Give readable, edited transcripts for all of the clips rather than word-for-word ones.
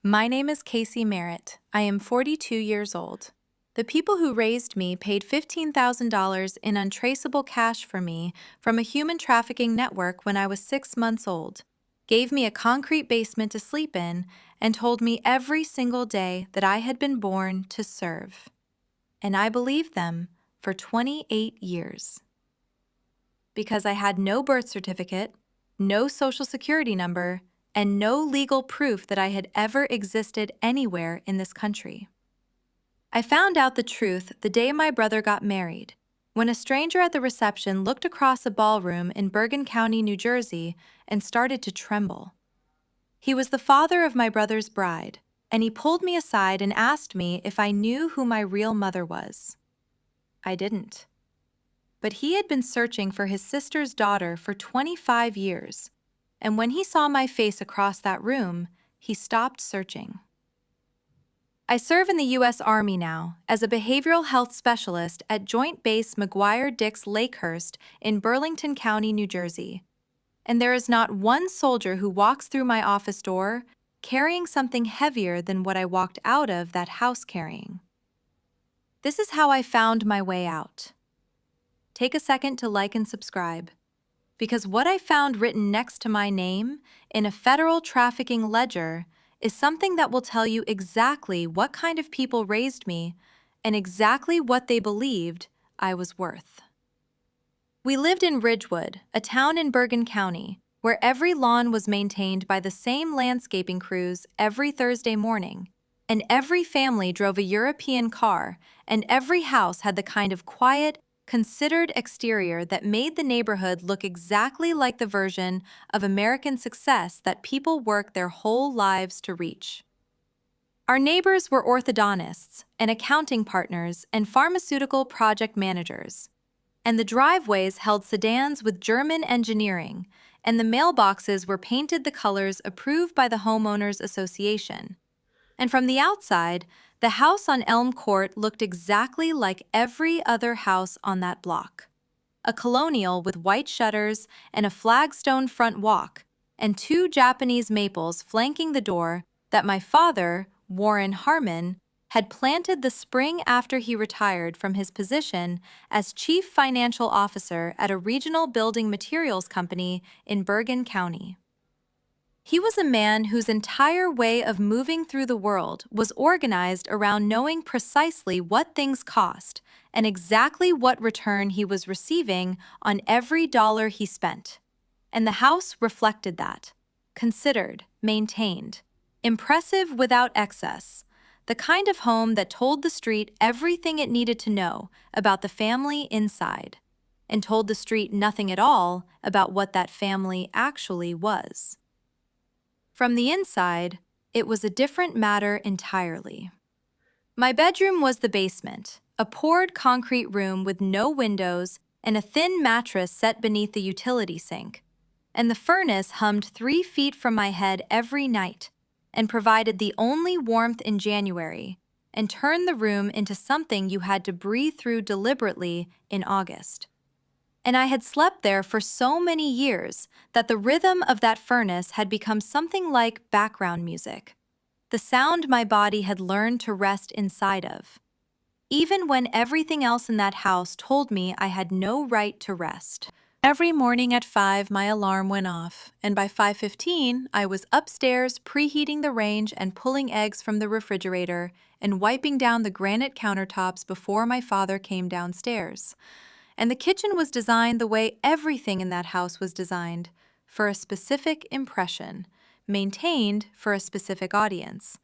My name is Casey Merritt. I am 42 years old. The people who raised me paid $15,000 in untraceable cash for me from a human trafficking network when I was 6 months old, gave me a concrete basement to sleep in, and told me every single day that I had been born to serve. And I believed them for 28 years. Because I had no birth certificate, no social security number, and no legal proof that I had ever existed anywhere in this country. I found out the truth the day my brother got married, when a stranger at the reception looked across a ballroom in Bergen County, New Jersey, and started to tremble. He was the father of my brother's bride, and he pulled me aside and asked me if I knew who my real mother was. I didn't. But he had been searching for his sister's daughter for 25 years, and when he saw my face across that room, he stopped searching. I serve in the U.S. Army now as a behavioral health specialist at Joint Base McGuire-Dix Lakehurst in Burlington County, New Jersey. And there is not one soldier who walks through my office door carrying something heavier than what I walked out of that house carrying. This is how I found my way out. Take a second to like and subscribe, because what I found written next to my name in a federal trafficking ledger is something that will tell you exactly what kind of people raised me and exactly what they believed I was worth. We lived in Ridgewood, a town in Bergen County, where every lawn was maintained by the same landscaping crews every Thursday morning, and every family drove a European car, and every house had the kind of quiet, considered exterior that made the neighborhood look exactly like the version of American success that people work their whole lives to reach. Our neighbors were orthodontists and accounting partners and pharmaceutical project managers, and the driveways held sedans with German engineering, and the mailboxes were painted the colors approved by the Homeowners Association. And from the outside, the house on Elm Court looked exactly like every other house on that block. A colonial with white shutters and a flagstone front walk, and 2 Japanese maples flanking the door that my father, Warren Harmon, had planted the spring after he retired from his position as Chief Financial Officer at a regional building materials company in Bergen County. He was a man whose entire way of moving through the world was organized around knowing precisely what things cost and exactly what return he was receiving on every dollar he spent. And the house reflected that. Considered, maintained, impressive without excess, the kind of home that told the street everything it needed to know about the family inside, and told the street nothing at all about what that family actually was. From the inside, it was a different matter entirely. My bedroom was the basement, a poured concrete room with no windows and a thin mattress set beneath the utility sink, and the furnace hummed 3 feet from my head every night and provided the only warmth in January and turned the room into something you had to breathe through deliberately in August. And I had slept there for so many years that the rhythm of that furnace had become something like background music, the sound my body had learned to rest inside of, even when everything else in that house told me I had no right to rest. Every morning at 5, my alarm went off, and by 5:15, I was upstairs preheating the range and pulling eggs from the refrigerator and wiping down the granite countertops before my father came downstairs. And the kitchen was designed the way everything in that house was designed, for a specific impression, maintained for a specific audience.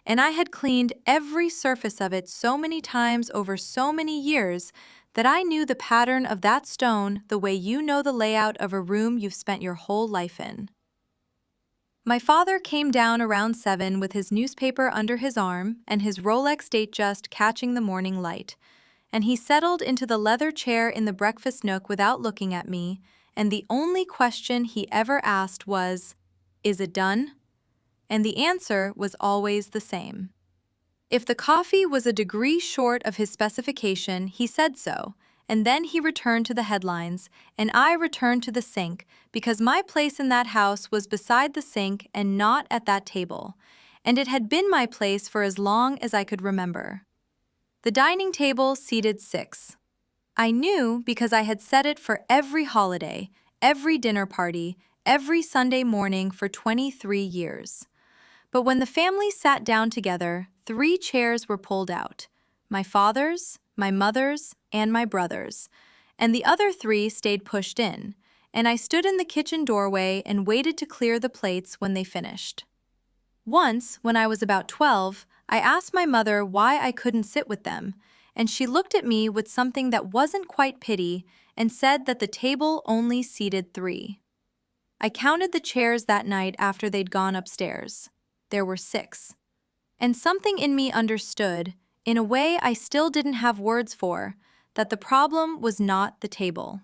And I had cleaned every surface of it so many times over so many years that I knew the pattern of that stone the way you know the layout of a room you've spent your whole life in. My father came down around 7 with his newspaper under his arm and his Rolex date just catching the morning light, and he settled into the leather chair in the breakfast nook without looking at me, and the only question he ever asked was, "Is it done?" And the answer was always the same. If the coffee was a degree short of his specification, he said so, and then he returned to the headlines, and I returned to the sink, because my place in that house was beside the sink and not at that table. and it had been my place for as long as I could remember. The dining table seated 6. I knew because I had set it for every holiday, every dinner party, every Sunday morning for 23 years. But when the family sat down together, 3 chairs were pulled out: my father's, my mother's, and my brother's, and the other 3 stayed pushed in, and I stood in the kitchen doorway and waited to clear the plates when they finished. Once, when I was about 12, I asked my mother why I couldn't sit with them, and she looked at me with something that wasn't quite pity and said that the table only seated 3. I counted the chairs that night after they'd gone upstairs. There were 6. And something in me understood, in a way I still didn't have words for, that the problem was not the table.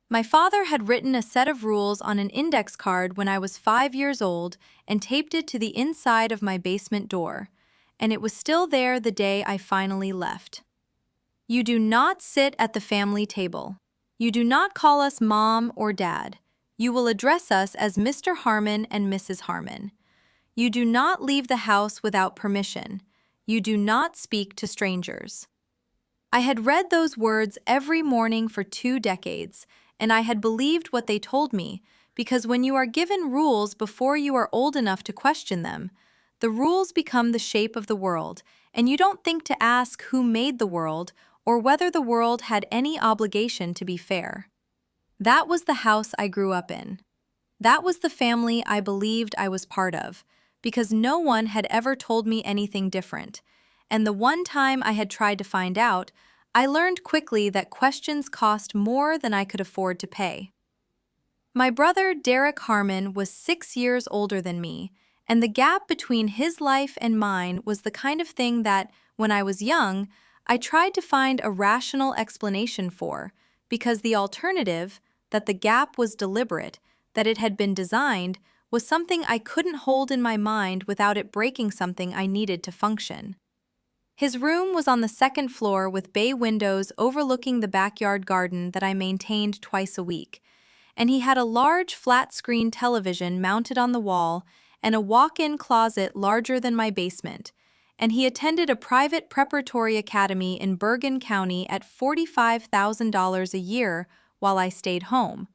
My father had written a set of rules on an index card when I was 5 years old and taped it to the inside of my basement door, and it was still there the day I finally left. You do not sit at the family table. You do not call us Mom or Dad. You will address us as Mr. Harmon and Mrs. Harmon. You do not leave the house without permission. You do not speak to strangers. I had read those words every morning for 2 decades, and I had believed what they told me, because when you are given rules before you are old enough to question them, the rules become the shape of the world, and you don't think to ask who made the world or whether the world had any obligation to be fair. That was the house I grew up in. That was the family I believed I was part of, because no one had ever told me anything different. And the one time I had tried to find out, I learned quickly that questions cost more than I could afford to pay. My brother, Derek Harmon, was 6 years older than me, and the gap between his life and mine was the kind of thing that, when I was young, I tried to find a rational explanation for, because the alternative, that the gap was deliberate, that it had been designed, was something I couldn't hold in my mind without it breaking something I needed to function. His room was on the 2nd floor with bay windows overlooking the backyard garden that I maintained twice a week, and he had a large flat-screen television mounted on the wall and a walk-in closet larger than my basement, and he attended a private preparatory academy in Bergen County at $45,000 a year while I stayed home.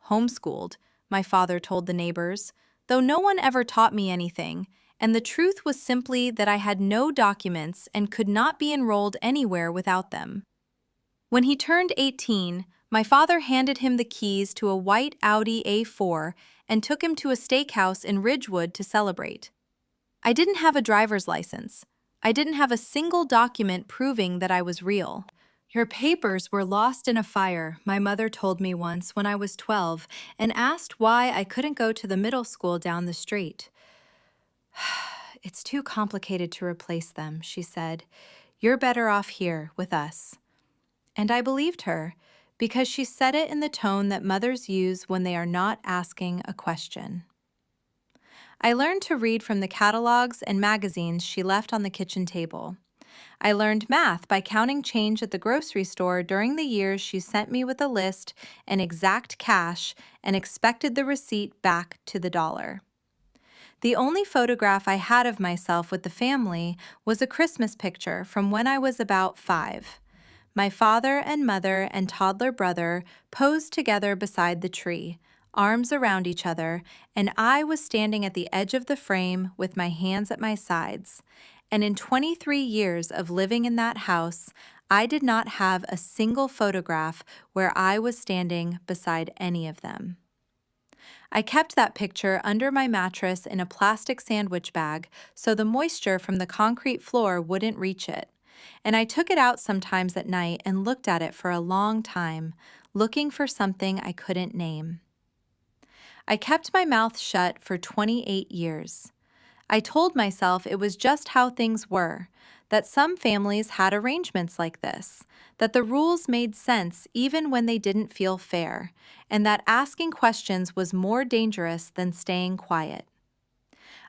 Homeschooled, my father told the neighbors, though no one ever taught me anything, and the truth was simply that I had no documents and could not be enrolled anywhere without them. When he turned 18, my father handed him the keys to a white Audi A4 and took him to a steakhouse in Ridgewood to celebrate. I didn't have a driver's license. I didn't have a single document proving that I was real. Your papers were lost in a fire, my mother told me once when I was 12 and asked why I couldn't go to the middle school down the street. It's too complicated to replace them, she said. You're better off here with us. And I believed her, because she said it in the tone that mothers use when they are not asking a question. I learned to read from the catalogs and magazines she left on the kitchen table. I learned math by counting change at the grocery store during the years she sent me with a list and exact cash and expected the receipt back to the dollar. The only photograph I had of myself with the family was a Christmas picture from when I was about 5. My father and mother and toddler brother posed together beside the tree, arms around each other, and I was standing at the edge of the frame with my hands at my sides. And in 23 years of living in that house, I did not have a single photograph where I was standing beside any of them. I kept that picture under my mattress in a plastic sandwich bag so the moisture from the concrete floor wouldn't reach it, and I took it out sometimes at night and looked at it for a long time, looking for something I couldn't name. I kept my mouth shut for 28 years. I told myself it was just how things were, that some families had arrangements like this, that the rules made sense even when they didn't feel fair, and that asking questions was more dangerous than staying quiet.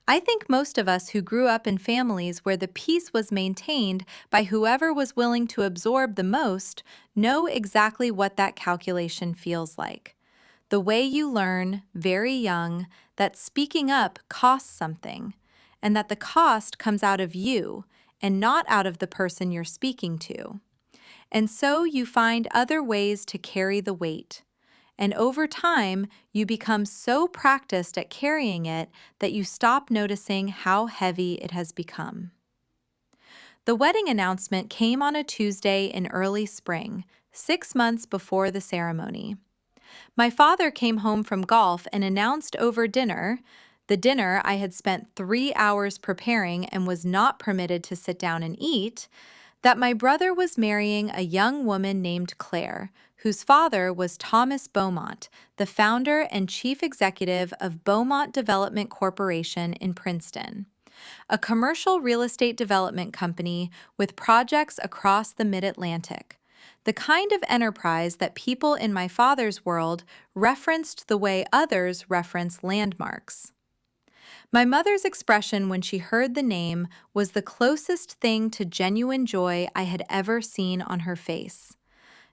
I think most of us who grew up in families where the peace was maintained by whoever was willing to absorb the most know exactly what that calculation feels like. The way you learn, very young, that speaking up costs something, and that the cost comes out of you and not out of the person you're speaking to. And so you find other ways to carry the weight. And over time, you become so practiced at carrying it that you stop noticing how heavy it has become. The wedding announcement came on a Tuesday in early spring, 6 months before the ceremony. My father came home from golf and announced over dinner, the dinner I had spent 3 hours preparing and was not permitted to sit down and eat, that my brother was marrying a young woman named Claire, whose father was Thomas Beaumont, the founder and chief executive of Beaumont Development Corporation in Princeton, a commercial real estate development company with projects across the Mid-Atlantic, the kind of enterprise that people in my father's world referenced the way others reference landmarks. My mother's expression when she heard the name was the closest thing to genuine joy I had ever seen on her face.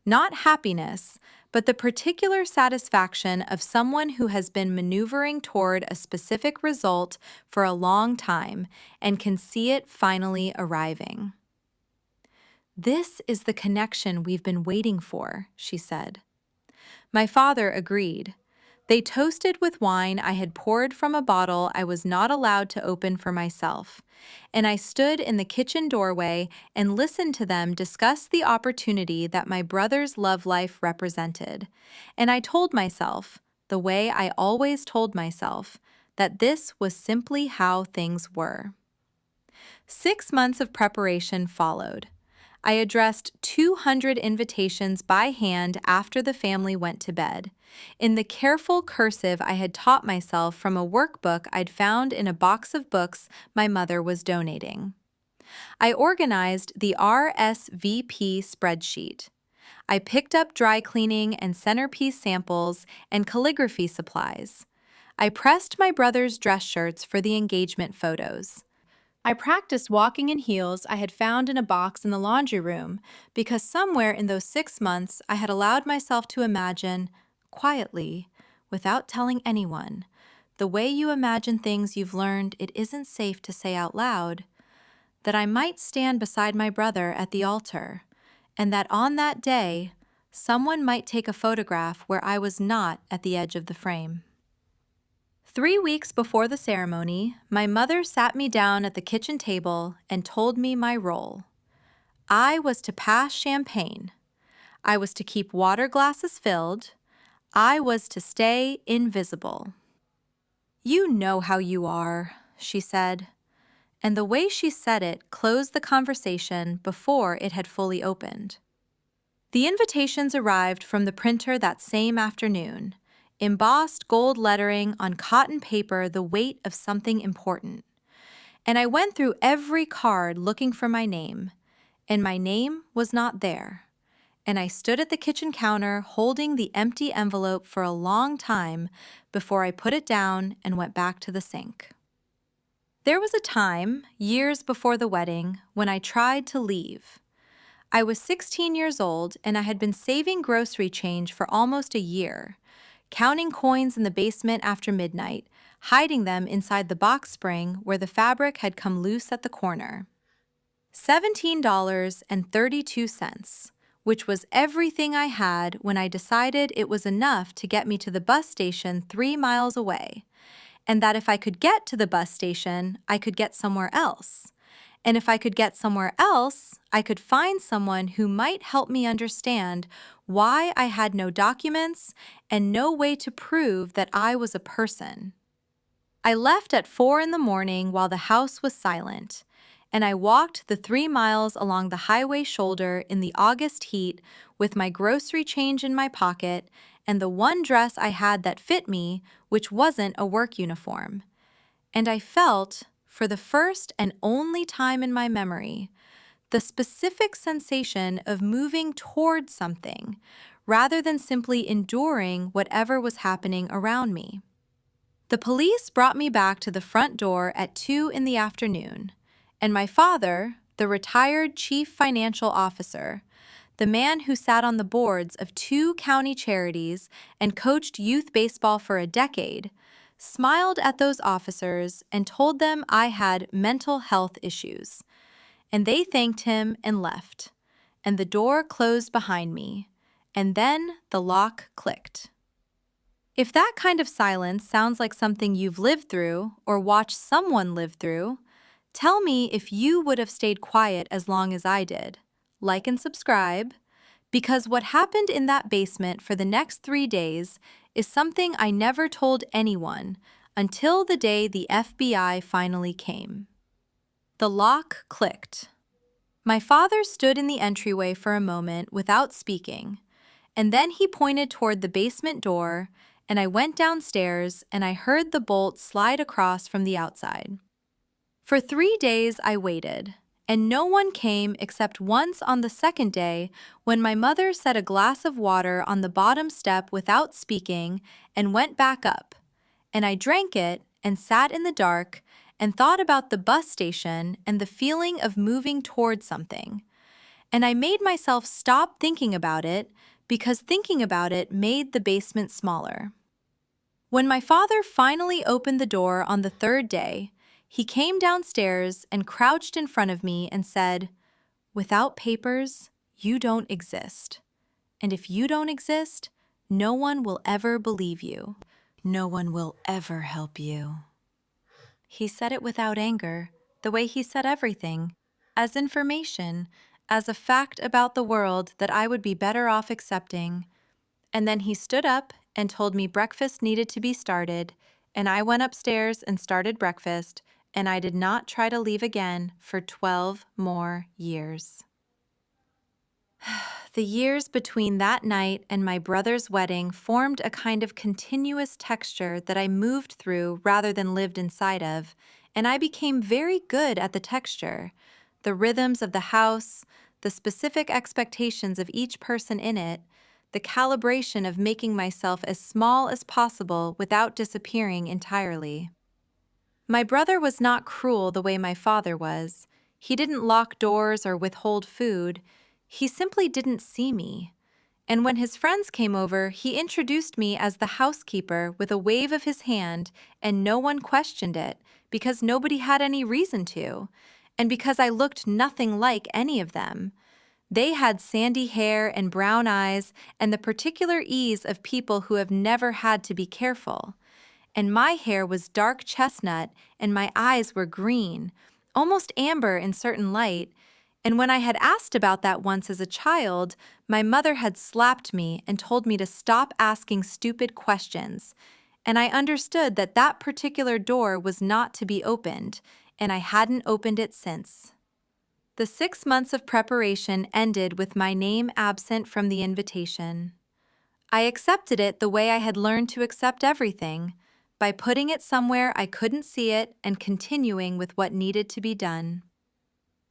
Not happiness, but the particular satisfaction of someone who has been maneuvering toward a specific result for a long time and can see it finally arriving. "This is the connection we've been waiting for," she said. My father agreed. They toasted with wine I had poured from a bottle I was not allowed to open for myself, and I stood in the kitchen doorway and listened to them discuss the opportunity that my brother's love life represented. And I told myself, the way I always told myself, that this was simply how things were. 6 months of preparation followed. I addressed 200 invitations by hand after the family went to bed, in the careful cursive I had taught myself from a workbook I'd found in a box of books my mother was donating. I organized the RSVP spreadsheet. I picked up dry cleaning and centerpiece samples and calligraphy supplies. I pressed my brother's dress shirts for the engagement photos. I practiced walking in heels I had found in a box in the laundry room because somewhere in those 6 months I had allowed myself to imagine, quietly, without telling anyone, the way you imagine things you've learned it isn't safe to say out loud, that I might stand beside my brother at the altar, and that on that day, someone might take a photograph where I was not at the edge of the frame. 3 weeks before the ceremony, my mother sat me down at the kitchen table and told me my role. I was to pass champagne. I was to keep water glasses filled. I was to stay invisible. "You know how you are," she said. And the way she said it closed the conversation before it had fully opened. The invitations arrived from the printer that same afternoon. Embossed gold lettering on cotton paper the weight of something important. And I went through every card looking for my name, and my name was not there. And I stood at the kitchen counter holding the empty envelope for a long time before I put it down and went back to the sink. There was a time, years before the wedding, when I tried to leave. I was 16 years old and I had been saving grocery change for almost a year, counting coins in the basement after midnight, hiding them inside the box spring where the fabric had come loose at the corner. $17.32, which was everything I had when I decided it was enough to get me to the bus station 3 miles away, and that if I could get to the bus station, I could get somewhere else. And if I could get somewhere else, I could find someone who might help me understand why I had no documents and no way to prove that I was a person. I left at 4 in the morning while the house was silent, and I walked the 3 miles along the highway shoulder in the August heat with my grocery change in my pocket and the one dress I had that fit me, which wasn't a work uniform. And I felt, for the first and only time in my memory, the specific sensation of moving toward something, rather than simply enduring whatever was happening around me. The police brought me back to the front door at 2 in the afternoon, and my father, the retired chief financial officer, the man who sat on the boards of 2 county charities and coached youth baseball for a decade, smiled at those officers, and told them I had mental health issues. And they thanked him and left. And the door closed behind me. And then the lock clicked. If that kind of silence sounds like something you've lived through or watched someone live through, tell me if you would have stayed quiet as long as I did. Like and subscribe, because what happened in that basement for the next 3 days is something I never told anyone until the day the FBI finally came. The lock clicked. My father stood in the entryway for a moment without speaking, and then he pointed toward the basement door, and I went downstairs and I heard the bolt slide across from the outside. For 3 days I waited, and no one came except once on the second day when my mother set a glass of water on the bottom step without speaking and went back up, and I drank it and sat in the dark and thought about the bus station and the feeling of moving toward something. And I made myself stop thinking about it because thinking about it made the basement smaller. When my father finally opened the door on the third day, he came downstairs and crouched in front of me and said, "Without papers, you don't exist. And if you don't exist, no one will ever believe you. No one will ever help you." He said it without anger, the way he said everything, as information, as a fact about the world that I would be better off accepting. And then he stood up and told me breakfast needed to be started, and I went upstairs and started breakfast, and I did not try to leave again for 12 more years. The years between that night and my brother's wedding formed a kind of continuous texture that I moved through rather than lived inside of, and I became very good at the texture, the rhythms of the house, the specific expectations of each person in it, the calibration of making myself as small as possible without disappearing entirely. My brother was not cruel the way my father was. He didn't lock doors or withhold food. He simply didn't see me. And when his friends came over, he introduced me as the housekeeper with a wave of his hand, and no one questioned it, because nobody had any reason to, and because I looked nothing like any of them. They had sandy hair and brown eyes and the particular ease of people who have never had to be careful. And my hair was dark chestnut and my eyes were green, almost amber in certain light. And when I had asked about that once as a child, my mother had slapped me and told me to stop asking stupid questions. And I understood that that particular door was not to be opened, and I hadn't opened it since. The 6 months of preparation ended with my name absent from the invitation. I accepted it the way I had learned to accept everything, by putting it somewhere I couldn't see it and continuing with what needed to be done.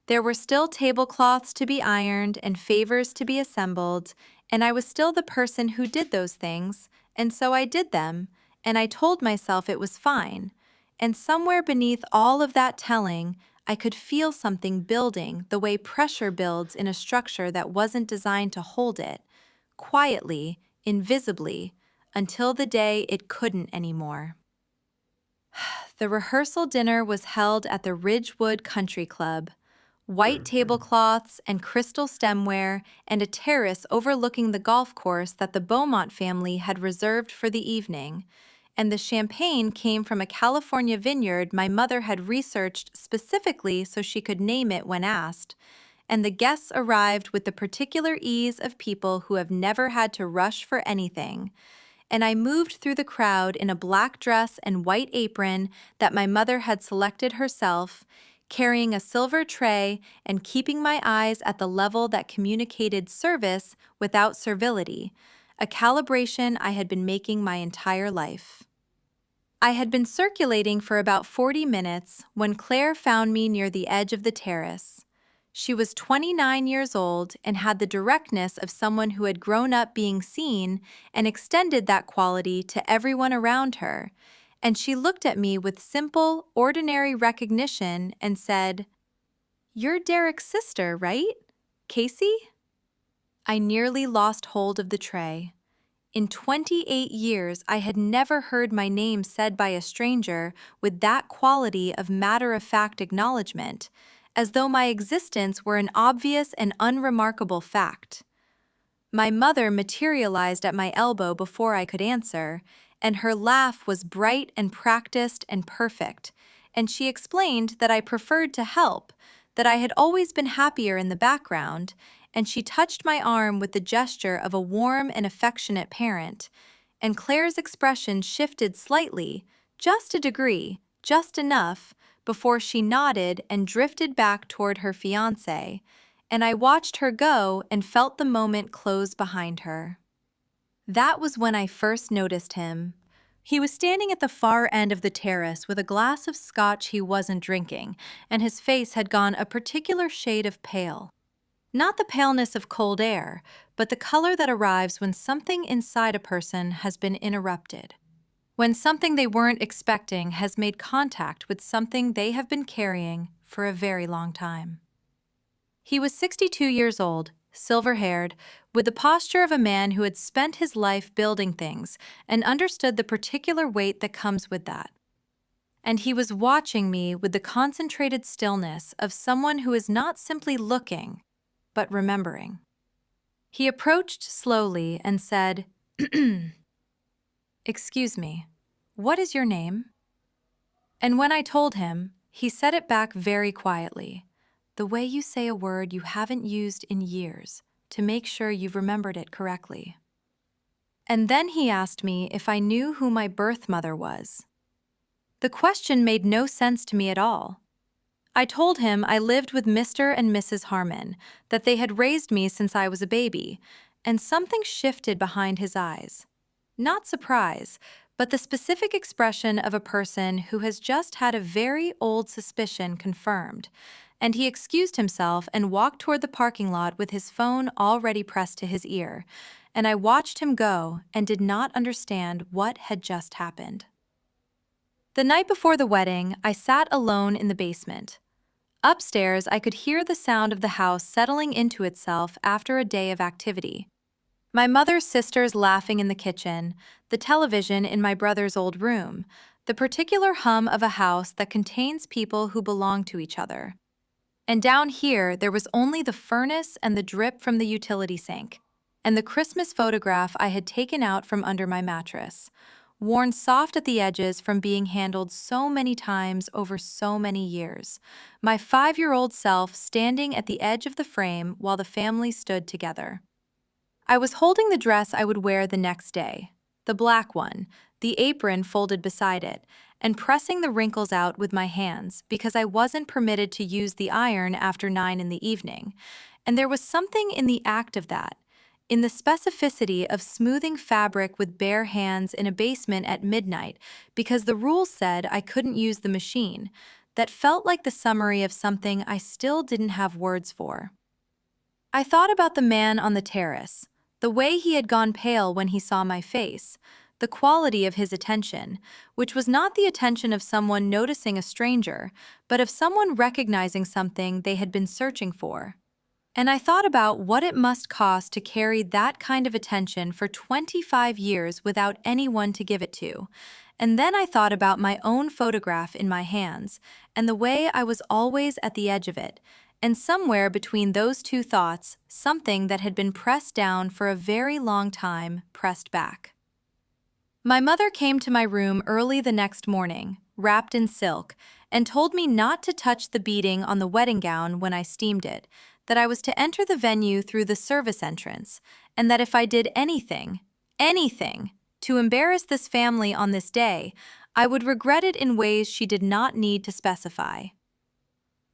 There were still tablecloths to be ironed and favors to be assembled, and I was still the person who did those things, and so I did them, and I told myself it was fine. And somewhere beneath all of that telling, I could feel something building the way pressure builds in a structure that wasn't designed to hold it, quietly, invisibly, until the day it couldn't anymore. The rehearsal dinner was held at the Ridgewood Country Club. White tablecloths and crystal stemware and a terrace overlooking the golf course that the Beaumont family had reserved for the evening. And the champagne came from a California vineyard my mother had researched specifically so she could name it when asked. And the guests arrived with the particular ease of people who have never had to rush for anything. And I moved through the crowd in a black dress and white apron that my mother had selected herself, carrying a silver tray and keeping my eyes at the level that communicated service without servility, a calibration I had been making my entire life. I had been circulating for about 40 minutes when Claire found me near the edge of the terrace. She was 29 years old and had the directness of someone who had grown up being seen and extended that quality to everyone around her. And she looked at me with simple, ordinary recognition and said, "You're Derek's sister, right? Casey?" I nearly lost hold of the tray. In 28 years, I had never heard my name said by a stranger with that quality of matter-of-fact acknowledgement, as though my existence were an obvious and unremarkable fact. My mother materialized at my elbow before I could answer, and her laugh was bright and practiced and perfect, and she explained that I preferred to help, that I had always been happier in the background, and she touched my arm with the gesture of a warm and affectionate parent, and Claire's expression shifted slightly, just a degree, just enough, before she nodded and drifted back toward her fiancé, and I watched her go and felt the moment close behind her. That was when I first noticed him. He was standing at the far end of the terrace with a glass of scotch he wasn't drinking, and his face had gone a particular shade of pale. Not the paleness of cold air, but the color that arrives when something inside a person has been interrupted. When something they weren't expecting has made contact with something they have been carrying for a very long time. He was 62 years old, silver-haired, with the posture of a man who had spent his life building things and understood the particular weight that comes with that. And he was watching me with the concentrated stillness of someone who is not simply looking, but remembering. He approached slowly and said, "Excuse me, what is your name?" And when I told him, he said it back very quietly, the way you say a word you haven't used in years, to make sure you've remembered it correctly. And then he asked me if I knew who my birth mother was. The question made no sense to me at all. I told him I lived with Mr. and Mrs. Harmon, that they had raised me since I was a baby, and something shifted behind his eyes. Not surprise, but the specific expression of a person who has just had a very old suspicion confirmed, and he excused himself and walked toward the parking lot with his phone already pressed to his ear, and I watched him go and did not understand what had just happened. The night before the wedding, I sat alone in the basement. Upstairs, I could hear the sound of the house settling into itself after a day of activity. My mother's sisters laughing in the kitchen, the television in my brother's old room, the particular hum of a house that contains people who belong to each other. And down here, there was only the furnace and the drip from the utility sink, and the Christmas photograph I had taken out from under my mattress, worn soft at the edges from being handled so many times over so many years, my 5-year-old self standing at the edge of the frame while the family stood together. I was holding the dress I would wear the next day, the black one, the apron folded beside it, and pressing the wrinkles out with my hands because I wasn't permitted to use the iron after 9 in the evening, and there was something in the act of that, in the specificity of smoothing fabric with bare hands in a basement at midnight because the rules said I couldn't use the machine, that felt like the summary of something I still didn't have words for. I thought about the man on the terrace, the way he had gone pale when he saw my face, the quality of his attention, which was not the attention of someone noticing a stranger, but of someone recognizing something they had been searching for. And I thought about what it must cost to carry that kind of attention for 25 years without anyone to give it to. And then I thought about my own photograph in my hands, and the way I was always at the edge of it, and somewhere between those two thoughts, something that had been pressed down for a very long time, pressed back. My mother came to my room early the next morning, wrapped in silk, and told me not to touch the beading on the wedding gown when I steamed it, that I was to enter the venue through the service entrance, and that if I did anything, to embarrass this family on this day, I would regret it in ways she did not need to specify.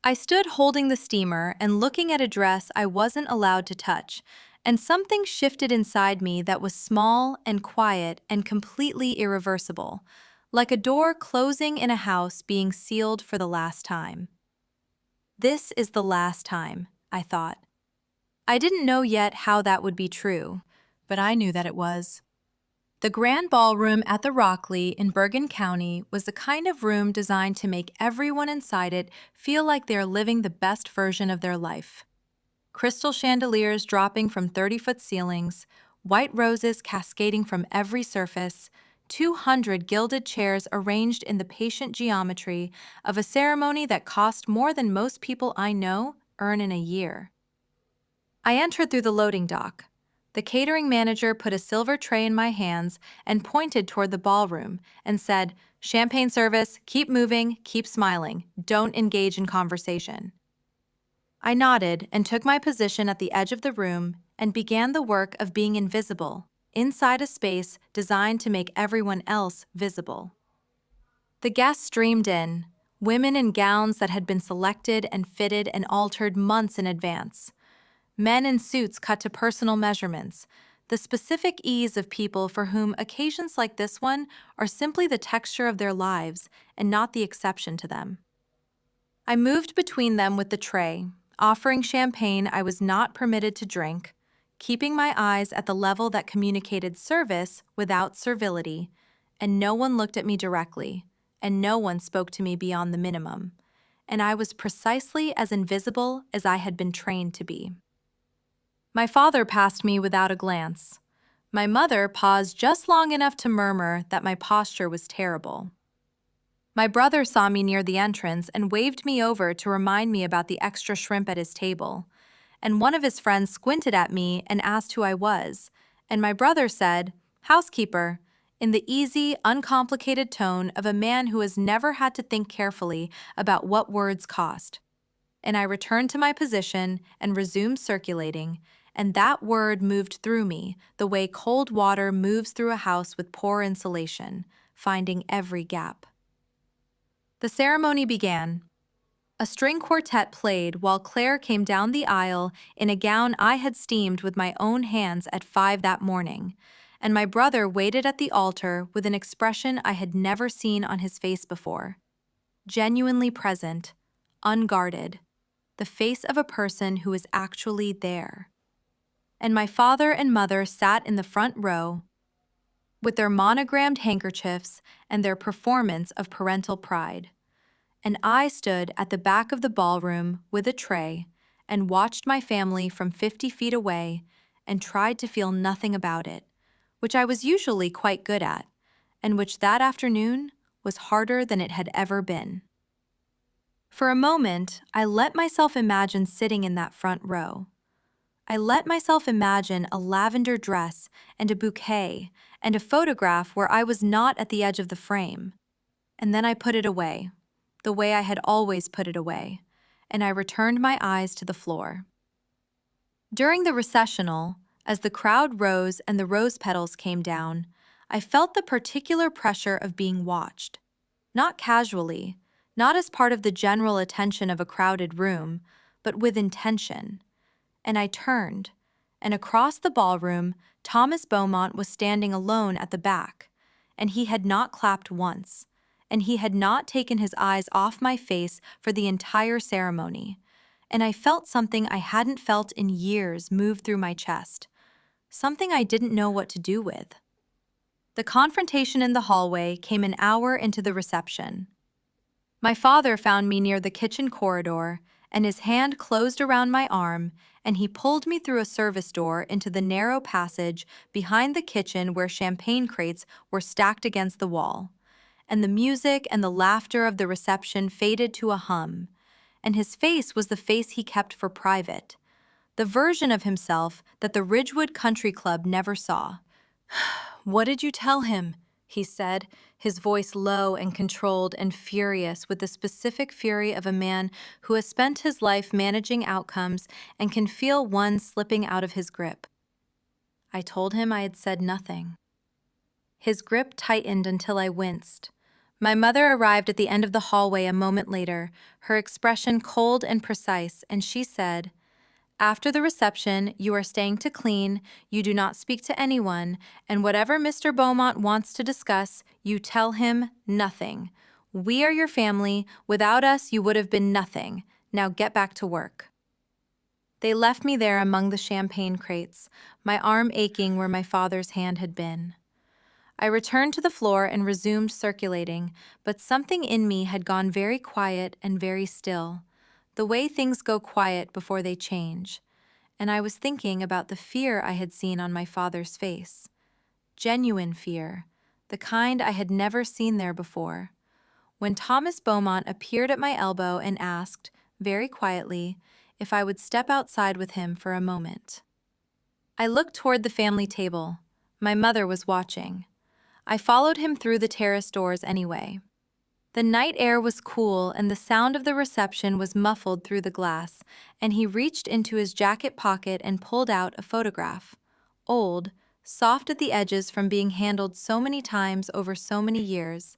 I stood holding the steamer and looking at a dress I wasn't allowed to touch, and something shifted inside me that was small and quiet and completely irreversible, like a door closing in a house being sealed for the last time. This is the last time, I thought. I didn't know yet how that would be true, but I knew that it was. The Grand Ballroom at the Rockley in Bergen County was the kind of room designed to make everyone inside it feel like they're living the best version of their life. Crystal chandeliers dropping from 30-foot ceilings, white roses cascading from every surface, 200 gilded chairs arranged in the patient geometry of a ceremony that cost more than most people I know earn in a year. I entered through the loading dock. The catering manager put a silver tray in my hands and pointed toward the ballroom and said, "Champagne service, keep moving, keep smiling, don't engage in conversation." I nodded and took my position at the edge of the room and began the work of being invisible, inside a space designed to make everyone else visible. The guests streamed in, women in gowns that had been selected and fitted and altered months in advance. Men in suits cut to personal measurements, the specific ease of people for whom occasions like this one are simply the texture of their lives and not the exception to them. I moved between them with the tray, offering champagne I was not permitted to drink, keeping my eyes at the level that communicated service without servility, and no one looked at me directly, and no one spoke to me beyond the minimum, and I was precisely as invisible as I had been trained to be. My father passed me without a glance. My mother paused just long enough to murmur that my posture was terrible. My brother saw me near the entrance and waved me over to remind me about the extra shrimp at his table. And one of his friends squinted at me and asked who I was, and my brother said, "Housekeeper," in the easy, uncomplicated tone of a man who has never had to think carefully about what words cost. And I returned to my position and resumed circulating, and that word moved through me the way cold water moves through a house with poor insulation, finding every gap. The ceremony began. A string quartet played while Claire came down the aisle in a gown I had steamed with my own hands at 5 that morning, and my brother waited at the altar with an expression I had never seen on his face before. Genuinely present, unguarded, the face of a person who is actually there. And my father and mother sat in the front row with their monogrammed handkerchiefs and their performance of parental pride. And I stood at the back of the ballroom with a tray and watched my family from 50 feet away and tried to feel nothing about it, which I was usually quite good at, and which that afternoon was harder than it had ever been. For a moment, I let myself imagine sitting in that front row. I let myself imagine a lavender dress and a bouquet and a photograph where I was not at the edge of the frame. And then I put it away, the way I had always put it away, and I returned my eyes to the floor. During the recessional, as the crowd rose and the rose petals came down, I felt the particular pressure of being watched. Not casually, not as part of the general attention of a crowded room, but with intention. And I turned, and across the ballroom, Thomas Beaumont was standing alone at the back, and he had not clapped once, and he had not taken his eyes off my face for the entire ceremony, and I felt something I hadn't felt in years move through my chest, something I didn't know what to do with. The confrontation in the hallway came an hour into the reception. My father found me near the kitchen corridor, and his hand closed around my arm, and he pulled me through a service door into the narrow passage behind the kitchen where champagne crates were stacked against the wall. And the music and the laughter of the reception faded to a hum, and his face was the face he kept for private, the version of himself that the Ridgewood Country Club never saw. "What did you tell him?" he said, his voice low and controlled and furious with the specific fury of a man who has spent his life managing outcomes and can feel one slipping out of his grip. I told him I had said nothing. His grip tightened until I winced. My mother arrived at the end of the hallway a moment later, her expression cold and precise, and she said, "After the reception, you are staying to clean, you do not speak to anyone, and whatever Mr. Beaumont wants to discuss, you tell him nothing. We are your family. Without us, you would have been nothing. Now get back to work." They left me there among the champagne crates, my arm aching where my father's hand had been. I returned to the floor and resumed circulating, but something in me had gone very quiet and very still, the way things go quiet before they change, and I was thinking about the fear I had seen on my father's face. Genuine fear, the kind I had never seen there before. When Thomas Beaumont appeared at my elbow and asked, very quietly, if I would step outside with him for a moment. I looked toward the family table. My mother was watching. I followed him through the terrace doors anyway. The night air was cool and the sound of the reception was muffled through the glass, and he reached into his jacket pocket and pulled out a photograph. Old, soft at the edges from being handled so many times over so many years,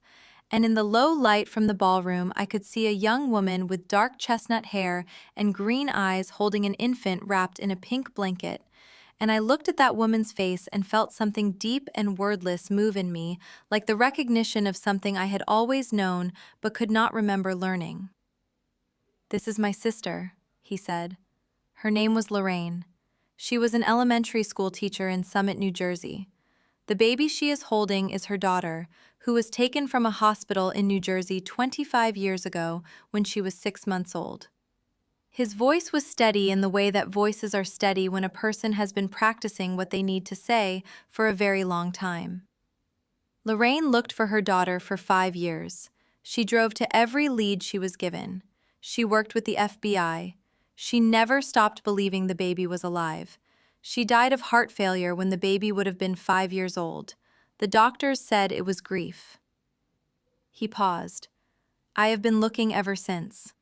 and in the low light from the ballroom I could see a young woman with dark chestnut hair and green eyes holding an infant wrapped in a pink blanket. And I looked at that woman's face and felt something deep and wordless move in me, like the recognition of something I had always known but could not remember learning. "This is my sister," he said. Her name was Lorraine. She was an elementary school teacher in Summit, New Jersey. The baby she is holding is her daughter, who was taken from a hospital in New Jersey 25 years ago when she was 6 months old. His voice was steady in the way that voices are steady when a person has been practicing what they need to say for a very long time. Lorraine looked for her daughter for 5 years. She drove to every lead she was given. She worked with the FBI. She never stopped believing the baby was alive. She died of heart failure when the baby would have been 5 years old. The doctors said it was grief. He paused. "I have been looking ever since.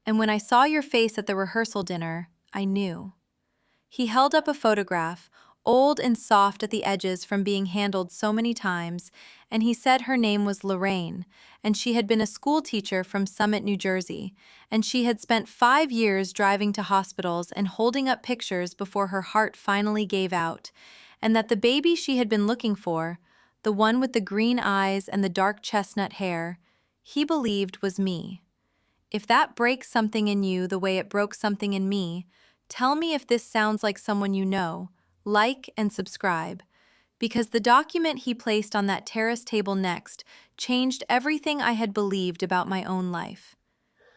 And when I saw your face at the rehearsal dinner, I knew." He held up a photograph, old and soft at the edges from being handled so many times, and he said her name was Lorraine, and she had been a school teacher from Summit, New Jersey, and she had spent 5 years driving to hospitals and holding up pictures before her heart finally gave out, and that the baby she had been looking for, the one with the green eyes and the dark chestnut hair, he believed was me. If that breaks something in you the way it broke something in me, tell me if this sounds like someone you know. Like and subscribe. Because the document he placed on that terrace table next changed everything I had believed about my own life.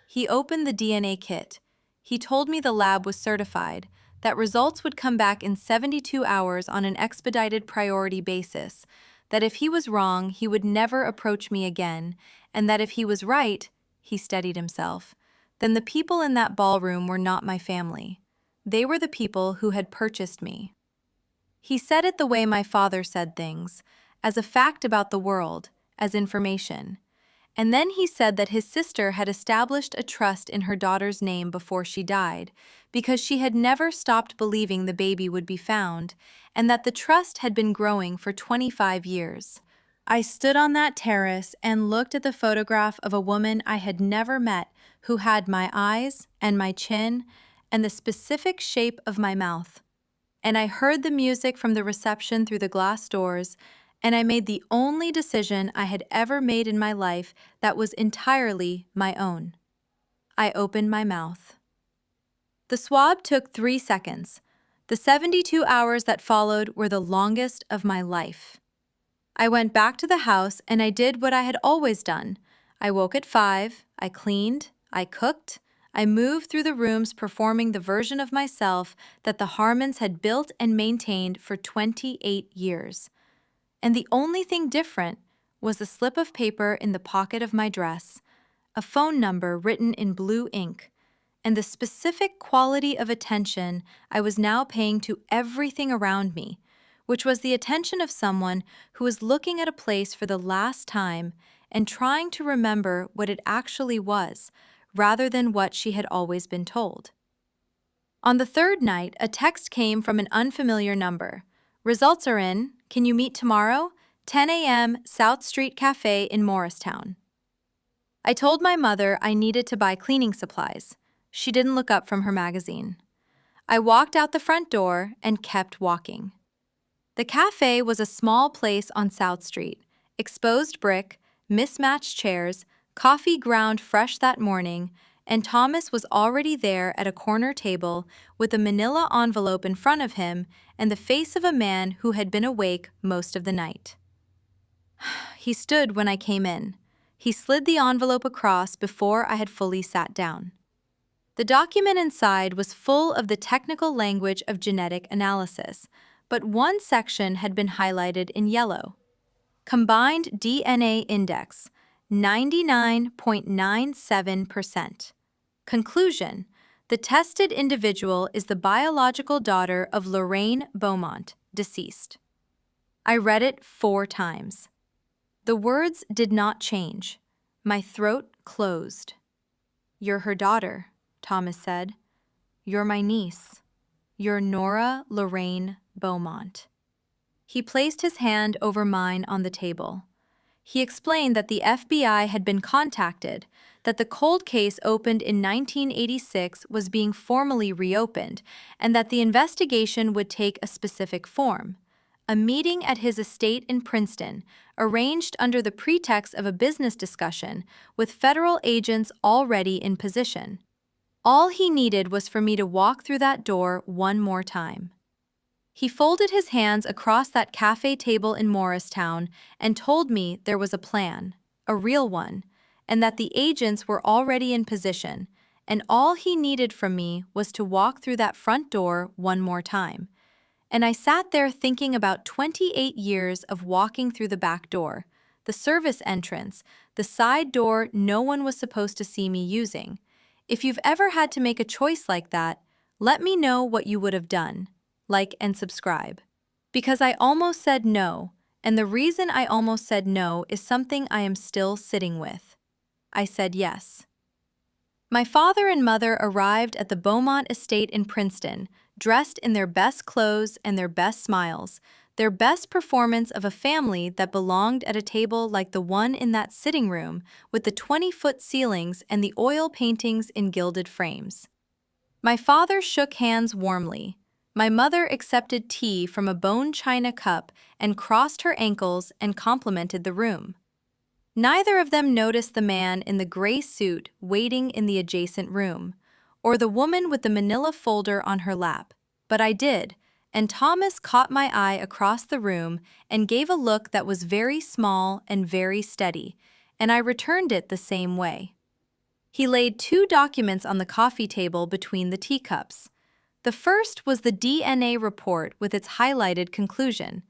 He opened the DNA kit. He told me the lab was certified, that results would come back in 72 hours on an expedited priority basis, that if he was wrong, he would never approach me again, and that if he was right, he steadied himself, then the people in that ballroom were not my family. They were the people who had purchased me. He said it the way my father said things, as a fact about the world, as information. And then he said that his sister had established a trust in her daughter's name before she died, because she had never stopped believing the baby would be found, and that the trust had been growing for 25 years. I stood on that terrace and looked at the photograph of a woman I had never met who had my eyes and my chin and the specific shape of my mouth. And I heard the music from the reception through the glass doors, and I made the only decision I had ever made in my life that was entirely my own. I opened my mouth. The swab took 3 seconds. The 72 hours that followed were the longest of my life. I went back to the house and I did what I had always done. I woke at 5, I cleaned, I cooked, I moved through the rooms performing the version of myself that the Harmons had built and maintained for 28 years. And the only thing different was a slip of paper in the pocket of my dress, a phone number written in blue ink, and the specific quality of attention I was now paying to everything around me, which was the attention of someone who was looking at a place for the last time and trying to remember what it actually was, rather than what she had always been told. On the 3rd night, a text came from an unfamiliar number. "Results are in. Can you meet tomorrow? 10 a.m. South Street Cafe in Morristown." I told my mother I needed to buy cleaning supplies. She didn't look up from her magazine. I walked out the front door and kept walking. The cafe was a small place on South Street, exposed brick, mismatched chairs, coffee ground fresh that morning, and Thomas was already there at a corner table with a manila envelope in front of him and the face of a man who had been awake most of the night. He stood when I came in. He slid the envelope across before I had fully sat down. The document inside was full of the technical language of genetic analysis, but one section had been highlighted in yellow. Combined DNA index, 99.97%. Conclusion: the tested individual is the biological daughter of Lorraine Beaumont, deceased. I read it 4 times. The words did not change. My throat closed. "You're her daughter," Thomas said. "You're my niece. You're Nora Lorraine Beaumont." He placed his hand over mine on the table. He explained that the FBI had been contacted, that the cold case opened in 1986 was being formally reopened, and that the investigation would take a specific form. A meeting at his estate in Princeton, arranged under the pretext of a business discussion, with federal agents already in position. All he needed was for me to walk through that door one more time. He folded his hands across that cafe table in Morristown and told me there was a plan, a real one, and that the agents were already in position, and all he needed from me was to walk through that front door one more time. And I sat there thinking about 28 years of walking through the back door, the service entrance, the side door no one was supposed to see me using. If you've ever had to make a choice like that, let me know what you would have done. Like and subscribe. Because I almost said no, and the reason I almost said no is something I am still sitting with. I said yes. My father and mother arrived at the Beaumont estate in Princeton, dressed in their best clothes and their best smiles, their best performance of a family that belonged at a table like the one in that sitting room with the 20-foot ceilings and the oil paintings in gilded frames. My father shook hands warmly. My mother accepted tea from a bone china cup and crossed her ankles and complimented the room. Neither of them noticed the man in the gray suit waiting in the adjacent room, or the woman with the manila folder on her lap, but I did, and Thomas caught my eye across the room and gave a look that was very small and very steady, and I returned it the same way. He laid 2 documents on the coffee table between the teacups. The first was the DNA report with its highlighted conclusion.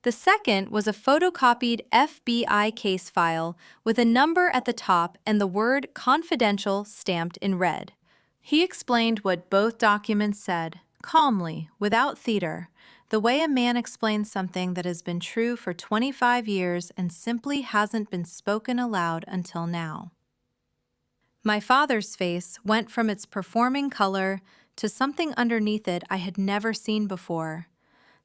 The second was a photocopied FBI case file with a number at the top and the word confidential stamped in red. He explained what both documents said, calmly, without theater, the way a man explains something that has been true for 25 years and simply hasn't been spoken aloud until now. My father's face went from its performing color to something underneath it I had never seen before.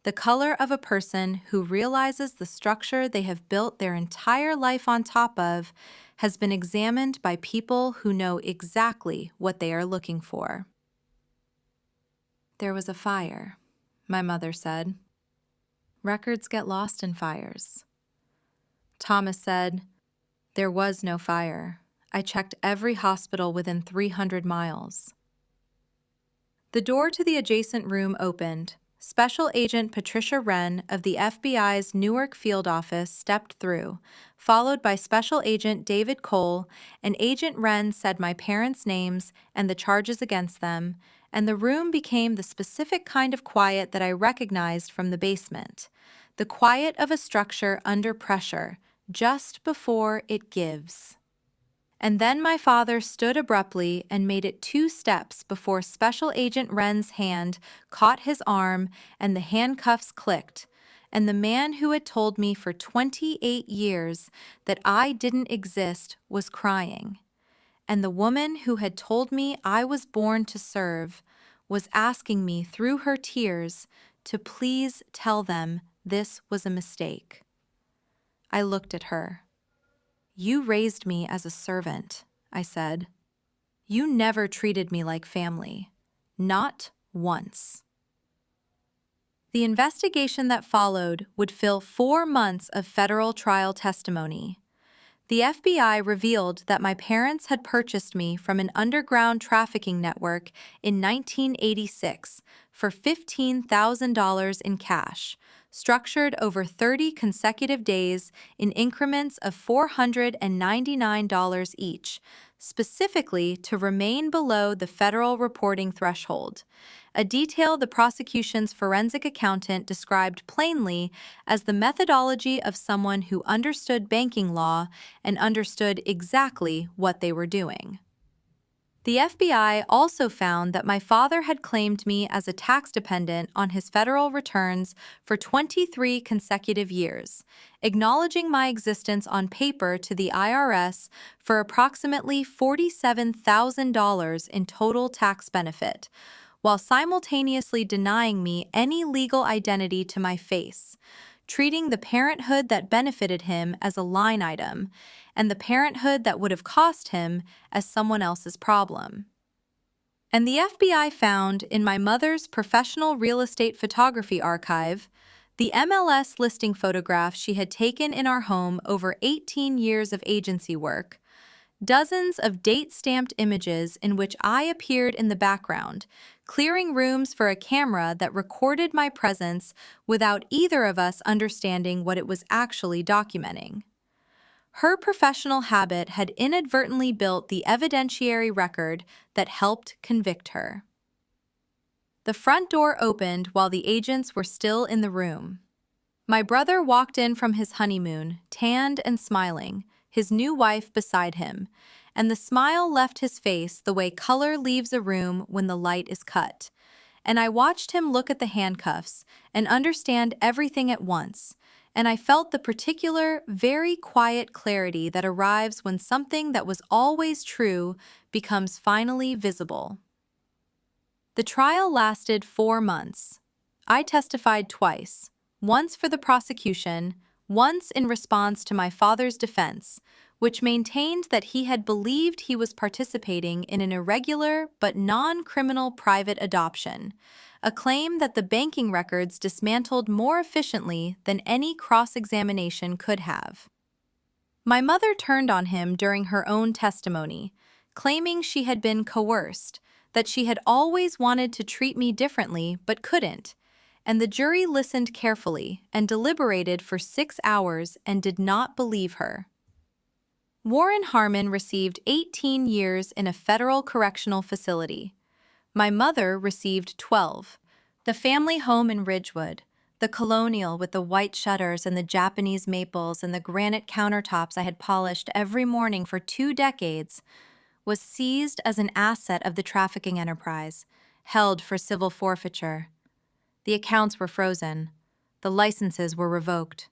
The color of a person who realizes the structure they have built their entire life on top of has been examined by people who know exactly what they are looking for. "There was a fire," my mother said. "Records get lost in fires." Thomas said, "There was no fire. I checked every hospital within 300 miles. The door to the adjacent room opened. Special Agent Patricia Wren of the FBI's Newark field office stepped through, followed by Special Agent David Cole, and Agent Wren said my parents' names and the charges against them, and the room became the specific kind of quiet that I recognized from the basement, the quiet of a structure under pressure, just before it gives. And then my father stood abruptly and made it 2 steps before Special Agent Wren's hand caught his arm and the handcuffs clicked, and the man who had told me for 28 years that I didn't exist was crying, and the woman who had told me I was born to serve was asking me through her tears to please tell them this was a mistake. I looked at her. "You raised me as a servant," I said. "You never treated me like family. Not once." The investigation that followed would fill 4 months of federal trial testimony. The FBI revealed that my parents had purchased me from an underground trafficking network in 1986 for $15,000 in cash, structured over 30 consecutive days in increments of $499 each, specifically to remain below the federal reporting threshold, a detail the prosecution's forensic accountant described plainly as the methodology of someone who understood banking law and understood exactly what they were doing. The FBI also found that my father had claimed me as a tax dependent on his federal returns for 23 consecutive years, acknowledging my existence on paper to the IRS for approximately $47,000 in total tax benefit, while simultaneously denying me any legal identity to my face, treating the parenthood that benefited him as a line item, and the parenthood that would have cost him as someone else's problem. And the FBI found in my mother's professional real estate photography archive the MLS listing photographs she had taken in our home over 18 years of agency work, dozens of date-stamped images in which I appeared in the background, clearing rooms for a camera that recorded my presence without either of us understanding what it was actually documenting. Her professional habit had inadvertently built the evidentiary record that helped convict her. The front door opened while the agents were still in the room. My brother walked in from his honeymoon, tanned and smiling, his new wife beside him, and the smile left his face the way color leaves a room when the light is cut. And I watched him look at the handcuffs and understand everything at once, and I felt the particular, very quiet clarity that arrives when something that was always true becomes finally visible. The trial lasted 4 months. I testified twice, once for the prosecution, once in response to my father's defense, which maintained that he had believed he was participating in an irregular but non-criminal private adoption, a claim that the banking records dismantled more efficiently than any cross-examination could have. My mother turned on him during her own testimony, claiming she had been coerced, that she had always wanted to treat me differently but couldn't, and the jury listened carefully and deliberated for 6 hours and did not believe her. Warren Harmon received 18 years in a federal correctional facility. My mother received 12. The family home in Ridgewood, the colonial with the white shutters and the Japanese maples and the granite countertops I had polished every morning for 2 decades, was seized as an asset of the trafficking enterprise, held for civil forfeiture. The accounts were frozen. The licenses were revoked.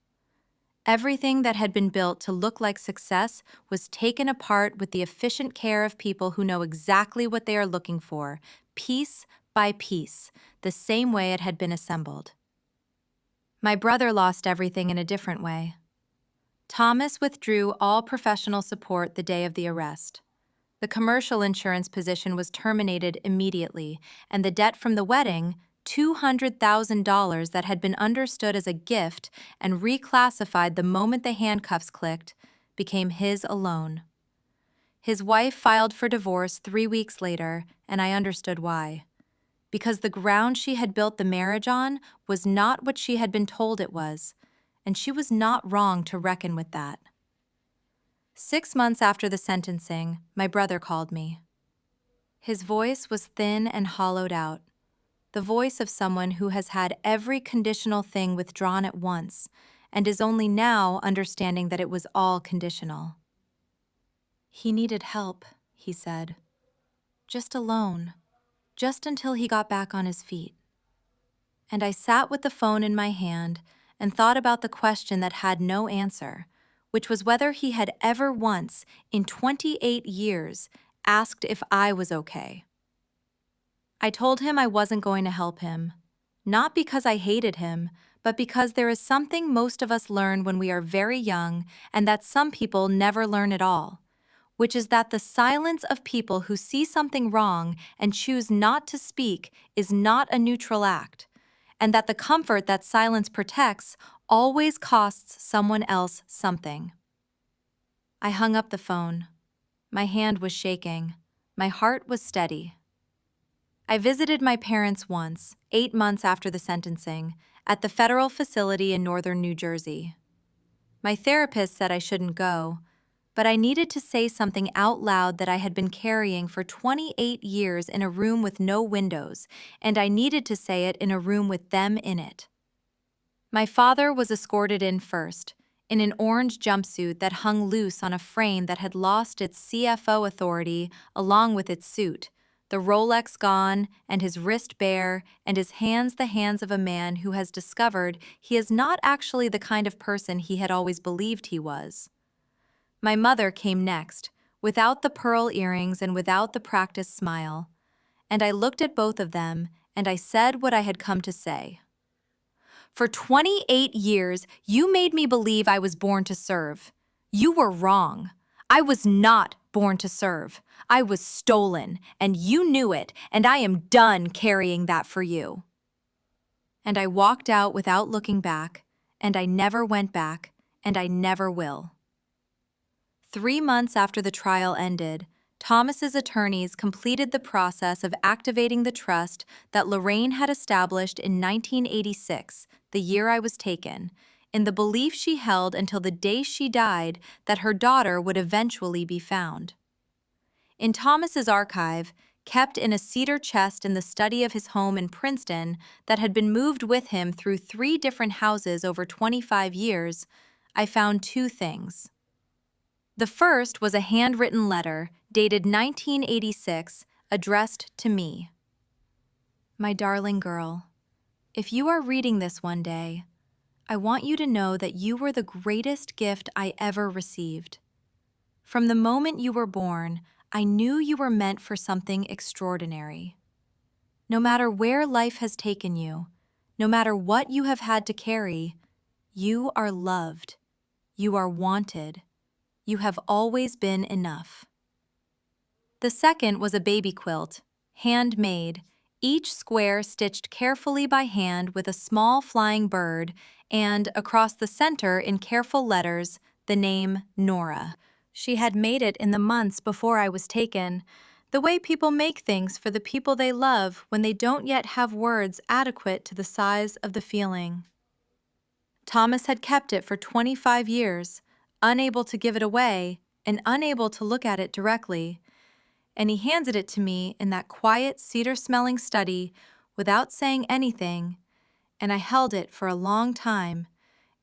Everything that had been built to look like success was taken apart with the efficient care of people who know exactly what they are looking for, piece by piece, the same way it had been assembled. My brother lost everything in a different way. Thomas withdrew all professional support the day of the arrest. The commercial insurance position was terminated immediately, and the debt from the wedding, $200,000 that had been understood as a gift and reclassified the moment the handcuffs clicked, became his alone. His wife filed for divorce 3 weeks later, and I understood why. Because the ground she had built the marriage on was not what she had been told it was, and she was not wrong to reckon with that. 6 months after the sentencing, my brother called me. His voice was thin and hollowed out, the voice of someone who has had every conditional thing withdrawn at once and is only now understanding that it was all conditional. He needed help, he said. Just alone, just until he got back on his feet. And I sat with the phone in my hand and thought about the question that had no answer, which was whether he had ever once, in 28 years, asked if I was okay. I told him I wasn't going to help him, not because I hated him, but because there is something most of us learn when we are very young and that some people never learn at all, which is that the silence of people who see something wrong and choose not to speak is not a neutral act, and that the comfort that silence protects always costs someone else something. I hung up the phone. My hand was shaking. My heart was steady. I visited my parents once, 8 months after the sentencing, at the federal facility in northern New Jersey. My therapist said I shouldn't go, but I needed to say something out loud that I had been carrying for 28 years in a room with no windows, and I needed to say it in a room with them in it. My father was escorted in first, in an orange jumpsuit that hung loose on a frame that had lost its CFO authority along with its suit, the Rolex gone, and his wrist bare, and his hands the hands of a man who has discovered he is not actually the kind of person he had always believed he was. My mother came next, without the pearl earrings and without the practiced smile, and I looked at both of them, and I said what I had come to say. For 28 years, you made me believe I was born to serve. You were wrong. I was not born to serve. I was stolen, and you knew it, and I am done carrying that for you. And I walked out without looking back, and I never went back, and I never will. 3 months after the trial ended, Thomas's attorneys completed the process of activating the trust that Lorraine had established in 1986, the year I was taken, in the belief she held until the day she died that her daughter would eventually be found. In Thomas's archive, kept in a cedar chest in the study of his home in Princeton that had been moved with him through 3 different houses over 25 years, I found 2 things. The first was a handwritten letter dated 1986, addressed to me. My darling girl, if you are reading this one day, I want you to know that you were the greatest gift I ever received. From the moment you were born, I knew you were meant for something extraordinary. No matter where life has taken you, no matter what you have had to carry, you are loved. You are wanted. You have always been enough. The second was a baby quilt, handmade, each square stitched carefully by hand with a small flying bird, and across the center in careful letters, the name Nora. She had made it in the months before I was taken, the way people make things for the people they love when they don't yet have words adequate to the size of the feeling. Thomas had kept it for 25 years, unable to give it away and unable to look at it directly, and he handed it to me in that quiet cedar-smelling study without saying anything, and I held it for a long time,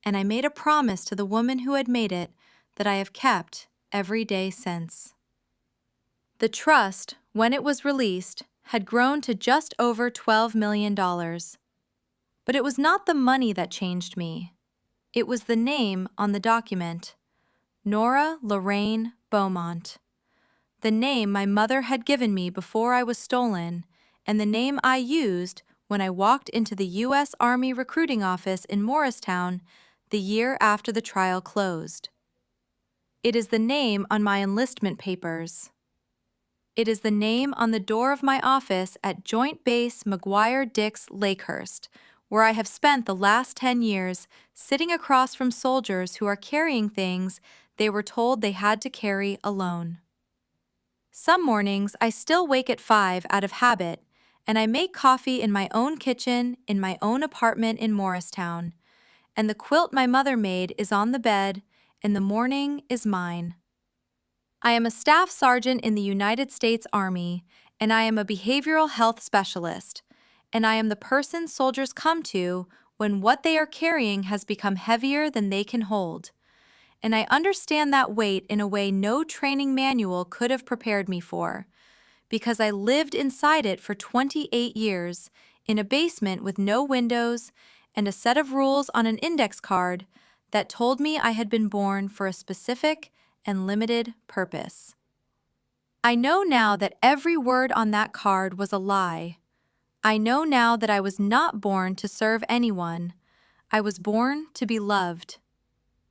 and I made a promise to the woman who had made it that I have kept every day since. The trust, when it was released, had grown to just over $12 million. But it was not the money that changed me. It was the name on the document, Nora Lorraine Beaumont. The name my mother had given me before I was stolen, and the name I used when I walked into the U.S. Army recruiting office in Morristown the year after the trial closed. It is the name on my enlistment papers. It is the name on the door of my office at Joint Base McGuire-Dix Lakehurst, where I have spent the last 10 years sitting across from soldiers who are carrying things they were told they had to carry alone. Some mornings I still wake at 5 out of habit, and I make coffee in my own kitchen in my own apartment in Morristown, and the quilt my mother made is on the bed, and the morning is mine. I am a staff sergeant in the United States Army, and I am a behavioral health specialist, and I am the person soldiers come to when what they are carrying has become heavier than they can hold. And I understand that weight in a way no training manual could have prepared me for, because I lived inside it for 28 years, in a basement with no windows and a set of rules on an index card that told me I had been born for a specific and limited purpose. I know now that every word on that card was a lie. I know now that I was not born to serve anyone. I was born to be loved.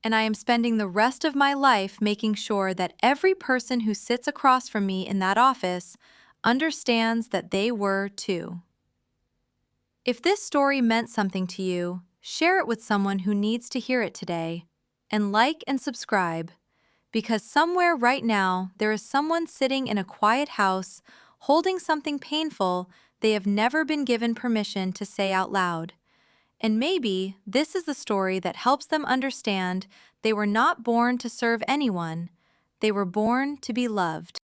And I am spending the rest of my life making sure that every person who sits across from me in that office understands that they were too. If this story meant something to you, share it with someone who needs to hear it today, and like and subscribe, because somewhere right now there is someone sitting in a quiet house holding something painful they have never been given permission to say out loud. And maybe this is the story that helps them understand they were not born to serve anyone. They were born to be loved.